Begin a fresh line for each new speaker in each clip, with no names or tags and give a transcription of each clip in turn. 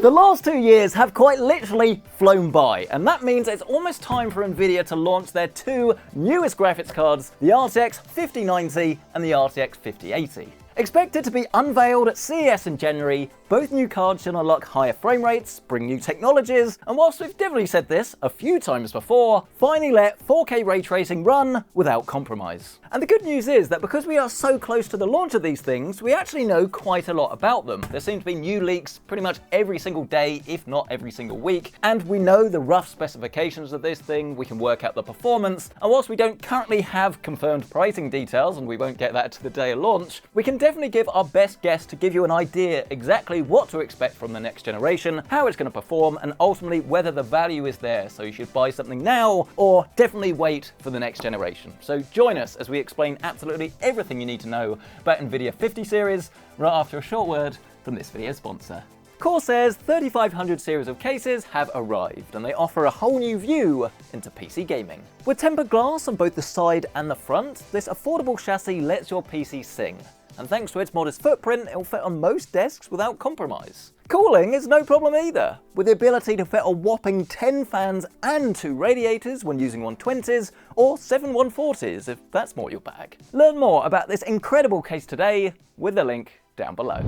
The last 2 years have quite literally flown by, and that means it's almost time for Nvidia to launch their two newest graphics cards, the RTX 5090 and the RTX 5080. Expected to be unveiled at CES in January, both new cards should unlock higher frame rates, bring new technologies, and whilst we've definitely said this a few times before, finally let 4K ray tracing run without compromise. And the good news is that because we are so close to the launch of these things, we actually know quite a lot about them. There seem to be new leaks pretty much every single day, if not every single week, and we know the rough specifications of this thing, we can work out the performance, and whilst we don't currently have confirmed pricing details, and we won't get that to the day of launch, we can definitely give our best guess to give you an idea exactly what to expect from the next generation, how it's going to perform, and ultimately whether the value is there, so you should buy something now or definitely wait for the next generation. So join us as we explain absolutely everything you need to know about NVIDIA 50 series right after a short word from this video sponsor. Corsair's 3500 series of cases have arrived, and they offer a whole new view into PC gaming. With tempered glass on both the side and the front, this affordable chassis lets your PC sing. And thanks to its modest footprint, it'll fit on most desks without compromise. Cooling is no problem either, with the ability to fit a whopping 10 fans and 2 radiators when using 120s, or 7 140s if that's more your bag. Learn more about this incredible case today with the link down below.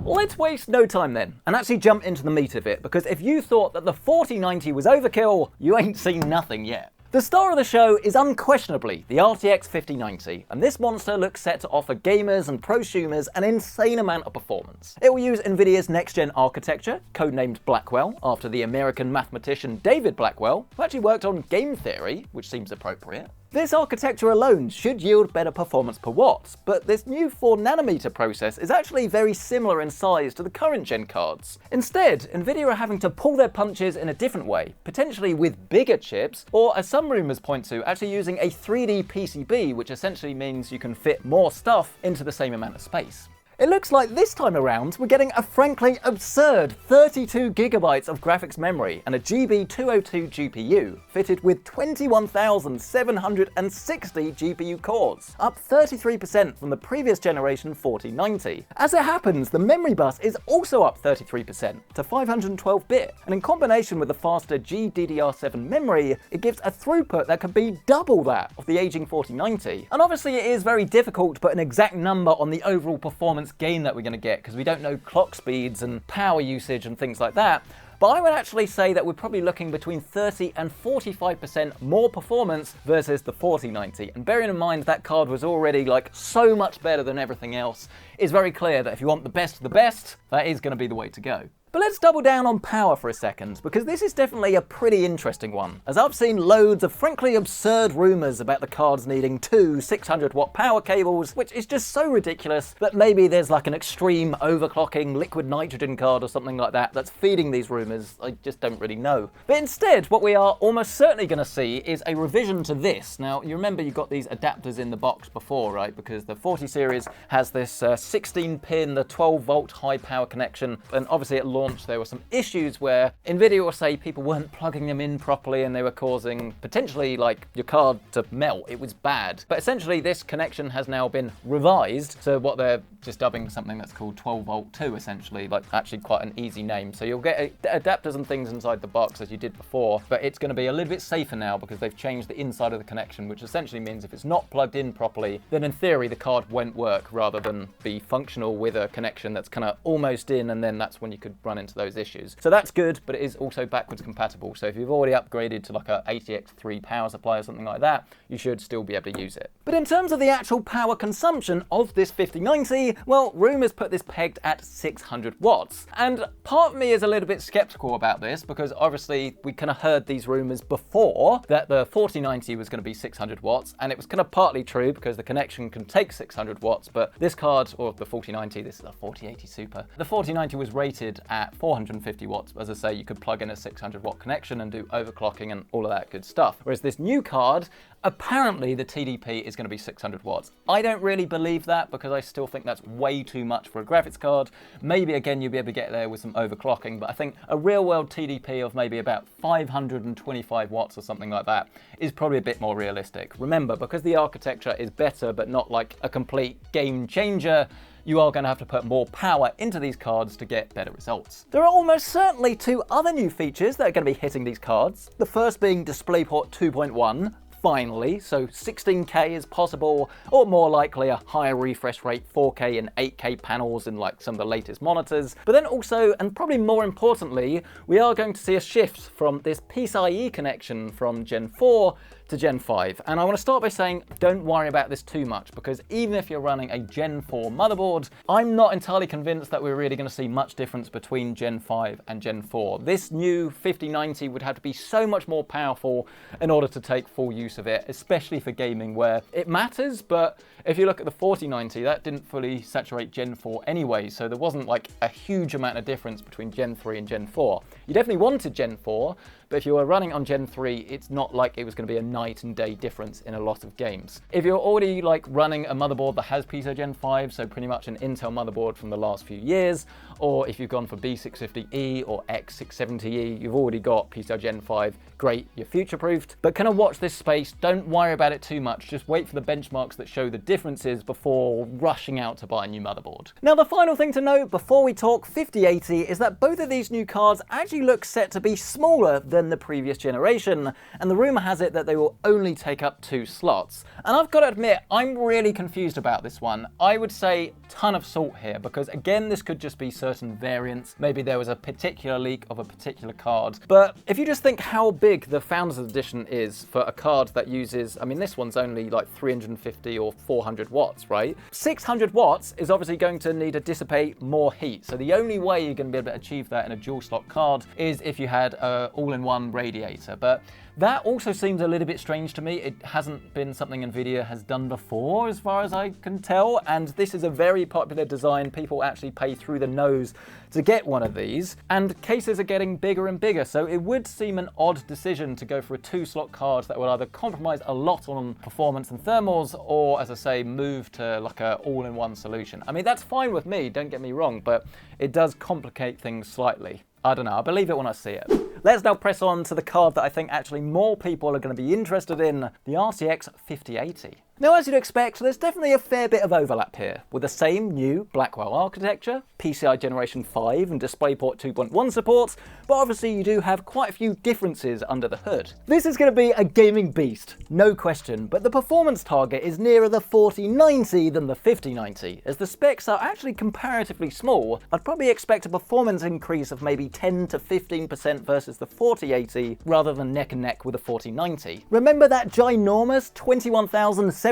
Let's waste no time then, and actually jump into the meat of it, because if you thought that the 4090 was overkill, you ain't seen nothing yet. The star of the show is unquestionably the RTX 5090, and this monster looks set to offer gamers and prosumers an insane amount of performance. It will use Nvidia's next-gen architecture, codenamed Blackwell, after the American mathematician David Blackwell, who actually worked on game theory, which seems appropriate. This architecture alone should yield better performance per watt, but this new 4nm process is actually very similar in size to the current gen cards. Instead, Nvidia are having to pull their punches in a different way, potentially with bigger chips, or as some rumours point to, actually using a 3D PCB, which essentially means you can fit more stuff into the same amount of space. It looks like this time around we're getting a frankly absurd 32GB of graphics memory and a GB202 GPU, fitted with 21,760 GPU cores, up 33% from the previous generation 4090. As it happens, the memory bus is also up 33% to 512-bit, and in combination with the faster GDDR7 memory, it gives a throughput that could be double that of the aging 4090. And obviously it is very difficult to put an exact number on the overall performance gain that we're going to get, because we don't know clock speeds and power usage and things like that. But I would actually say that we're probably looking between 30 and 45% more performance versus the 4090. And bearing in mind that card was already like so much better than everything else, it's very clear that if you want the best of the best, that is going to be the way to go. But let's double down on power for a second, because this is definitely a pretty interesting one, as I've seen loads of frankly absurd rumours about the cards needing 2 600-watt power cables, which is just so ridiculous that maybe there's like an extreme overclocking liquid nitrogen card or something like that that's feeding these rumours. I just don't really know. But instead, what we are almost certainly going to see is a revision to this. Now, you remember you got these adapters in the box before, right? Because the 40 series has this 16-pin, the 12-volt high power connection, and obviously at launch there were some issues where Nvidia will say people weren't plugging them in properly and they were causing potentially like your card to melt. It was bad. But essentially this connection has now been revised, so what they're just dubbing something that's called 12 volt 2 essentially, like actually quite an easy name. So you'll get adapters and things inside the box as you did before, but it's going to be a little bit safer now because they've changed the inside of the connection, which essentially means if it's not plugged in properly, then in theory the card won't work, rather than be functional with a connection that's kind of almost in, and then that's when you could run into those issues. So that's good, but it is also backwards compatible. So if you've already upgraded to like a ATX3 power supply or something like that, you should still be able to use it. But in terms of the actual power consumption of this 5090, well, rumours put this pegged at 600 watts. And part of me is a little bit skeptical about this, because obviously we kind of heard these rumours before that the 4090 was going to be 600 watts, and it was kind of partly true because the connection can take 600 watts, but this card, or the 4090, this is a 4080 Super, the 4090 was rated at 450 watts. As I say, you could plug in a 600 watt connection and do overclocking and all of that good stuff. Whereas this new card, apparently the TDP is going to be 600 watts. I don't really believe that, because I still think that's way too much for a graphics card. Maybe again you'll be able to get there with some overclocking, but I think a real world TDP of maybe about 525 watts or something like that is probably a bit more realistic. Remember, because the architecture is better but not like a complete game changer, you are going to have to put more power into these cards to get better results. There are almost certainly two other new features that are going to be hitting these cards. The first being DisplayPort 2.1. Finally, so 16K is possible, or more likely a higher refresh rate 4K and 8K panels in like some of the latest monitors. But then also, and probably more importantly, we are going to see a shift from this PCIe connection from Gen 4 to Gen 5. And I want to start by saying, don't worry about this too much, because even if you're running a Gen 4 motherboard, I'm not entirely convinced that we're really going to see much difference between Gen 5 and Gen 4. This new 5090 would have to be so much more powerful in order to take full use of it, especially for gaming where it matters, but if you look at the 4090, that didn't fully saturate Gen 4 anyway, so there wasn't like a huge amount of difference between Gen 3 and Gen 4. You definitely wanted Gen 4, but if you were running on Gen 3, it's not like it was going to be a night and day difference in a lot of games. If you're already like running a motherboard that has PCIe Gen 5, so pretty much an Intel motherboard from the last few years, or if you've gone for B650E or X670E, you've already got PCIe Gen 5, great, you're future-proofed. But kind of watch this space, don't worry about it too much, just wait for the benchmarks that show the differences before rushing out to buy a new motherboard. Now the final thing to note before we talk 5080 is that both of these new cards actually look set to be smaller than the previous generation, and the rumor has it that they will only take up 2 slots. And I've got to admit, I'm really confused about this one. I would say ton of salt here, because again, this could just be certain variants. Maybe there was a particular leak of a particular card. But if you just think how big the Founders Edition is for a card that uses, I mean, this one's only like 350 or 400 watts, right? 600 watts is obviously going to need to dissipate more heat. So the only way you're going to be able to achieve that in a dual slot card is if you had an all-in-one radiator. But that also seems a little bit strange to me. It hasn't been something Nvidia has done before, as far as I can tell, and this is a very popular design. People actually pay through the nose to get one of these, and cases are getting bigger and bigger, so it would seem an odd decision to go for a 2-slot card that would either compromise a lot on performance and thermals, or, as I say, move to like a all-in-one solution. I mean, that's fine with me, don't get me wrong, but it does complicate things slightly. I don't know, I'll believe it when I see it. Let's now press on to the card that I think actually more people are going to be interested in, the RTX 5080. Now, as you'd expect, there's definitely a fair bit of overlap here, with the same new Blackwell architecture, PCI Generation 5 and DisplayPort 2.1 support, but obviously you do have quite a few differences under the hood. This is going to be a gaming beast, no question, but the performance target is nearer the 4090 than the 5090. As the specs are actually comparatively small, I'd probably expect a performance increase of maybe 10 to 15% versus the 4080, rather than neck and neck with the 4090. Remember that ginormous 21,760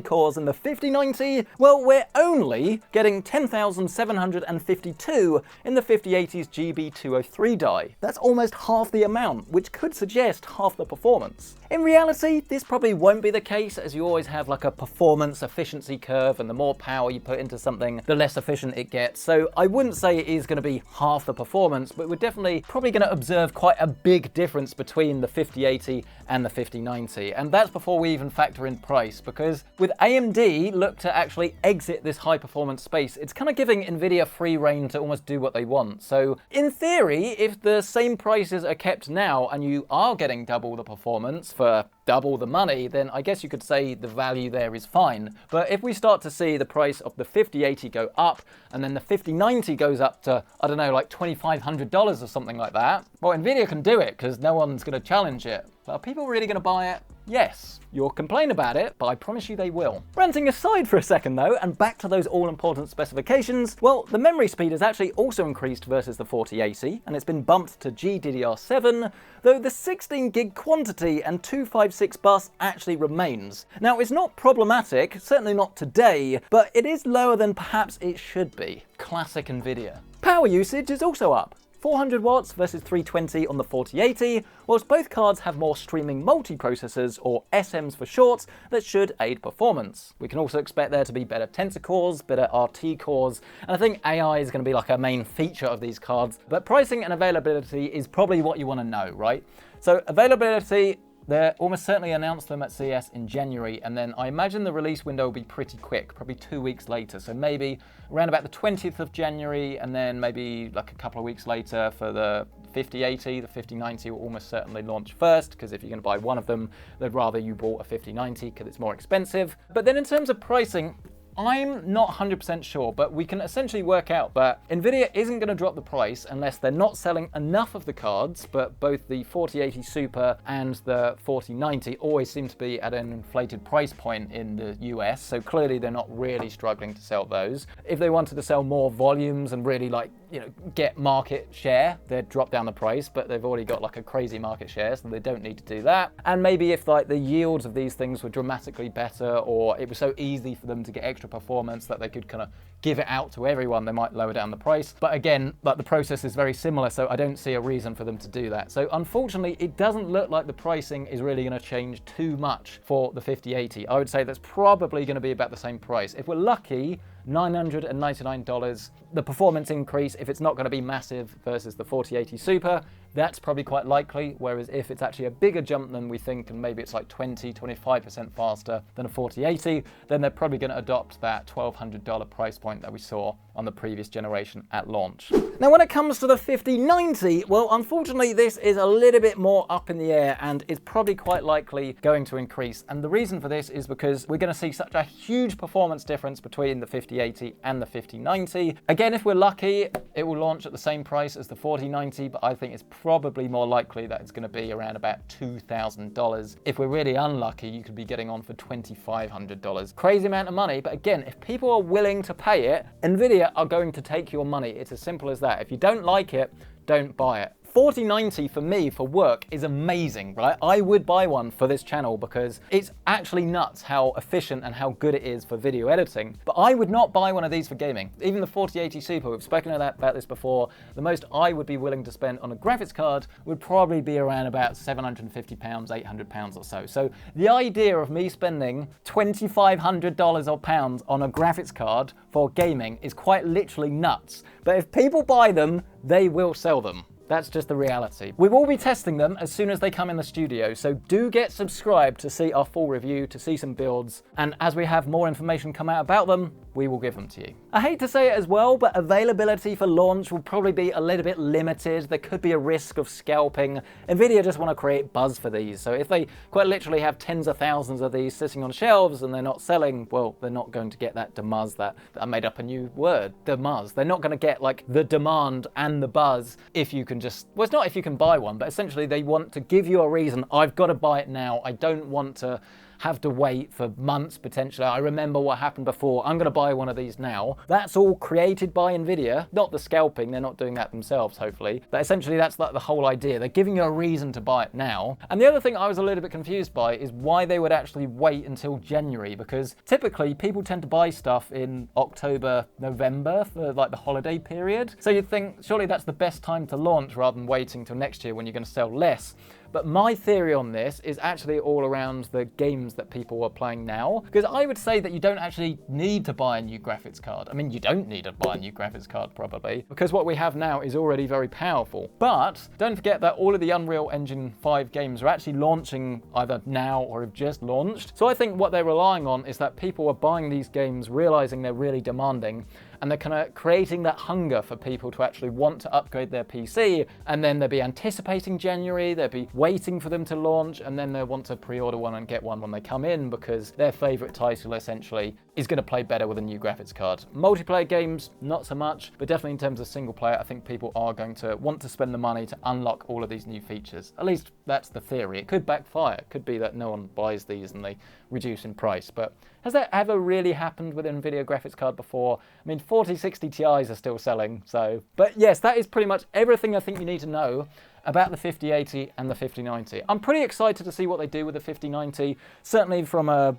cores in the 5090? Well, we're only getting 10,752 in the 5080's GB203 die. That's almost half the amount, which could suggest half the performance. In reality, this probably won't be the case, as you always have like a performance efficiency curve, and the more power you put into something, the less efficient it gets. So I wouldn't say it is going to be half the performance, but we're definitely probably going to observe quite a big difference between the 5080 and the 5090. And that's before we even factor in price, because with AMD look to actually exit this high performance space, it's kind of giving Nvidia free rein to almost do what they want. So in theory, if the same prices are kept now and you are getting double the performance for double the money, then I guess you could say the value there is fine. But if we start to see the price of the 5080 go up, and then the 5090 goes up to, I don't know, like $2,500 or something like that, well, Nvidia can do it because no one's going to challenge it. But are people really going to buy it? Yes. You'll complain about it, but I promise you they will. Ranting aside for a second though, and back to those all-important specifications, well, the memory speed has actually also increased versus the 4080, and it's been bumped to GDDR7, though the 16 gig quantity and 256 bus actually remains. Now, it's not problematic, certainly not today, but it is lower than perhaps it should be. Classic Nvidia. Power usage is also up. 400 watts versus 320 on the 4080, whilst both cards have more streaming multiprocessors, or SMs for short, that should aid performance. We can also expect there to be better tensor cores, better RT cores, and I think AI is going to be like a main feature of these cards, but pricing and availability is probably what you want to know, right? So availability, they almost certainly announced them at CES in January, and then I imagine the release window will be pretty quick, probably 2 weeks later. So maybe around about the 20th of January, and then maybe like a couple of weeks later for the 5080. The 5090 will almost certainly launch first, because if you're going to buy one of them, they'd rather you bought a 5090 because it's more expensive. But then in terms of pricing, I'm not 100% sure, but we can essentially work out that Nvidia isn't going to drop the price unless they're not selling enough of the cards, but both the 4080 Super and the 4090 always seem to be at an inflated price point in the US, so clearly they're not really struggling to sell those. If they wanted to sell more volumes and really get market share, they'd drop down the price, but they've already got like a crazy market share, so they don't need to do that. And maybe if like the yields of these things were dramatically better, or it was so easy for them to get extra performance that they could kind of give it out to everyone, they might lower down the price. But again, like the process is very similar, so I don't see a reason for them to do that. So unfortunately, it doesn't look like the pricing is really going to change too much for the 5080. I would say that's probably going to be about the same price. If we're lucky, $999. The performance increase, if it's not going to be massive versus the 4080 Super, that's probably quite likely, whereas if it's actually a bigger jump than we think, and maybe it's like 20-25% faster than a 4080, then they're probably going to adopt that $1,200 price point that we saw on the previous generation at launch. Now, when it comes to the 5090, well, unfortunately, this is a little bit more up in the air and is probably quite likely going to increase. And the reason for this is because we're going to see such a huge performance difference between the 5080 and the 5090. Again, if we're lucky, it will launch at the same price as the 4090, but I think it's probably more likely that it's going to be around about $2,000. If we're really unlucky, you could be getting on for $2,500. Crazy amount of money, but again, if people are willing to pay it, Nvidia are going to take your money. It's as simple as that. If you don't like it, don't buy it. 4090 for me, for work, is amazing, right? I would buy one for this channel because it's actually nuts how efficient and how good it is for video editing. But I would not buy one of these for gaming. Even the 4080 Super, we've spoken about this before, the most I would be willing to spend on a graphics card would probably be around about £750, £800 or so. So the idea of me spending $2,500 or pounds on a graphics card for gaming is quite literally nuts. But if people buy them, they will sell them. That's just the reality. We will be testing them as soon as they come in the studio, so do get subscribed to see our full review, to see some builds, and as we have more information come out about them, we will give them to you. I hate to say it as well, but availability for launch will probably be a little bit limited. There could be a risk of scalping. Nvidia just want to create buzz for these, so if they quite literally have tens of thousands of these sitting on shelves and they're not selling, well, they're not going to get that demuzz. That I made up a new word, demuzz. They're not going to get like the demand and the buzz if you can just, well, it's not if you can buy one, but essentially they want to give you a reason. I've got to buy it now. I don't want to have to wait for months potentially. I remember what happened before. I'm going to buy one of these now. That's all created by Nvidia, not the scalping. They're not doing that themselves, hopefully. But essentially, that's like the whole idea. They're giving you a reason to buy it now. And the other thing I was a little bit confused by is why they would actually wait until January, because typically people tend to buy stuff in October, November for like the holiday period. So you'd think surely that's the best time to launch rather than waiting till next year when you're going to sell less. But my theory on this is actually all around the games that people are playing now. Because I would say that you don't actually need to buy a new graphics card. I mean, you don't need to buy a new graphics card probably, because what we have now is already very powerful. But don't forget that all of the Unreal Engine 5 games are actually launching either now or have just launched. So I think what they're relying on is that people are buying these games, realizing they're really demanding, and they're kind of creating that hunger for people to actually want to upgrade their PC, and then they'll be anticipating January, they'll be waiting for them to launch, and then they'll want to pre-order one and get one when they come in because their favorite title essentially is going to play better with a new graphics card. Multiplayer games, not so much, but definitely in terms of single player, I think people are going to want to spend the money to unlock all of these new features. At least that's the theory. It could backfire. It could be that no one buys these and they reduce in price, but has that ever really happened with an NVIDIA graphics card before? I mean, 4060 Ti's are still selling, so. But yes, that is pretty much everything I think you need to know about the 5080 and the 5090. I'm pretty excited to see what they do with the 5090. Certainly from a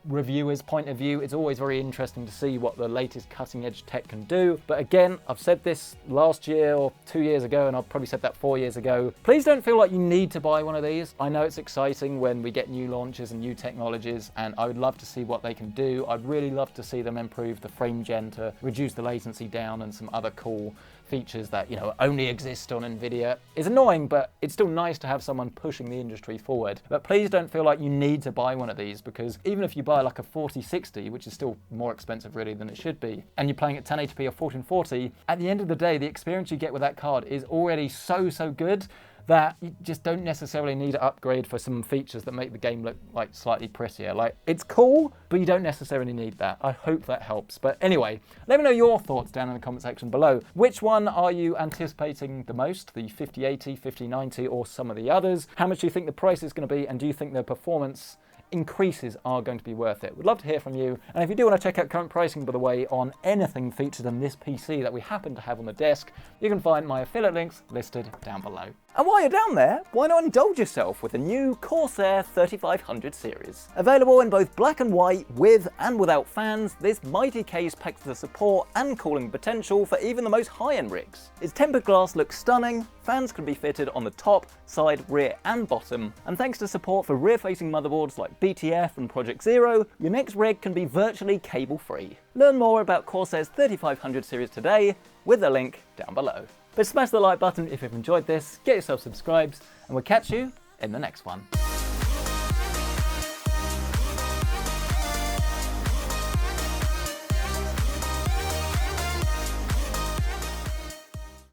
reviewer's point of view, it's always very interesting to see what the latest cutting edge tech can do. But again, I've said this last year or 2 years ago, and I've probably said that 4 years ago. Please don't feel like you need to buy one of these. I know it's exciting when we get new launches and new technologies, and I would love to see what they can do. I'd really love to see them improve the frame gen to reduce the latency down and some other cool features that, you know, only exist on Nvidia. It's annoying, but it's still nice to have someone pushing the industry forward. But please don't feel like you need to buy one of these, because even if you buy like a 4060, which is still more expensive really than it should be, and you're playing at 1080p or 1440, at the end of the day, the experience you get with that card is already so good that you just don't necessarily need to upgrade for some features that make the game look like slightly prettier. Like, it's cool, but you don't necessarily need that. I hope that helps. But anyway, let me know your thoughts down in the comment section below. Which one are you anticipating the most? The 5080, 5090, or some of the others? How much do you think the price is going to be, and do you think the performance increases are going to be worth it? We'd love to hear from you. And if you do want to check out current pricing, by the way, on anything featured in this PC that we happen to have on the desk, you can find my affiliate links listed down below. And while you're down there, why not indulge yourself with the new Corsair 3500 series? Available in both black and white, with and without fans, this mighty case packs the support and cooling potential for even the most high-end rigs. Its tempered glass looks stunning, fans can be fitted on the top, side, rear and bottom, and thanks to support for rear-facing motherboards like BTF and Project Zero, your next rig can be virtually cable-free. Learn more about Corsair's 3500 series today with the link down below. But smash the like button if you've enjoyed this, get yourself subscribed, and we'll catch you in the next one.